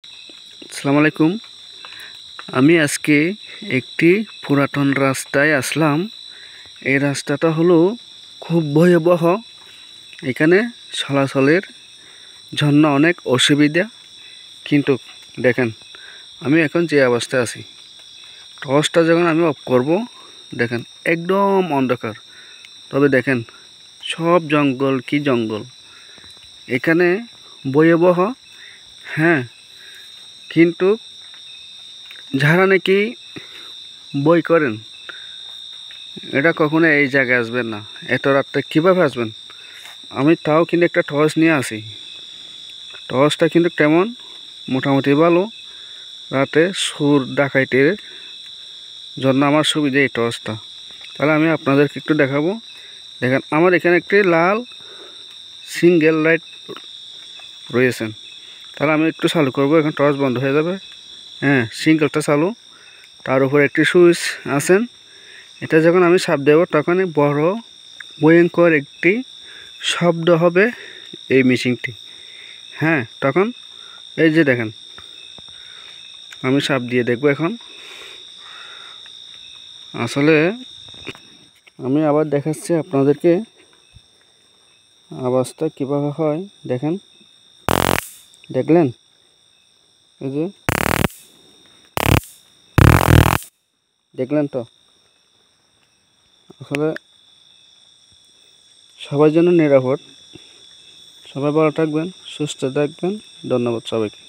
আসসালামু আলাইকুম। আমি আজকে একটি পুরাতন রাস্তায় আসলাম। এই রাস্তাটা হলো খুব ভয়াবহ। এখানে চলাচলের জন্য অনেক অসুবিধা। কিন্তু দেখেন, আমি এখন যে অবস্থায় আছি, টর্চটা যখন আমি অফ করব, দেখেন একদম অন্ধকার। তবে দেখেন সব জঙ্গল, কি জঙ্গল এখানে, ভয়াবহ। হ্যাঁ, কিন্তু যারা নাকি বই করেন, এটা কখনো এই জায়গায় আসবেন না। এত রাত্রে কীভাবে আসবেন? আমি তাও কিন্তু একটা টর্চ নিয়ে আসি। টর্চটা কিন্তু তেমন মোটামুটি ভালো। রাতে সুর ডাকাইতের জন্য আমার সুবিধা এই টর্চটা। তাহলে আমি আপনাদেরকে একটু দেখাবো। দেখেন, আমার এখানে একটি লাল সিঙ্গেল লাইট রয়েছেন। তাহলে আমি একটু চালু করব, এখন টর্চ বন্ধ হয়ে যাবে। হ্যাঁ, সিঙ্গেলটা চালু। তার উপর একটি সুইচ আছেন। এটা যখন আমি চাপ দেব, তখনই বড় ভয়ঙ্কর একটি শব্দ হবে এই মেশিনটি। হ্যাঁ, তখন এই যে দেখেন, আমি চাপ দিয়ে দেখব এখন। আসলে আমি আবার দেখাচ্ছি আপনাদেরকে আওয়াজটা কীভাবে হয়। দেখেন, দেখলেন? এই যে দেখলেন তো? আসলে সবার জন্য নিরাপদ। সবাই ভালো থাকবেন, সুস্থ থাকবেন। ধন্যবাদ সবাইকে।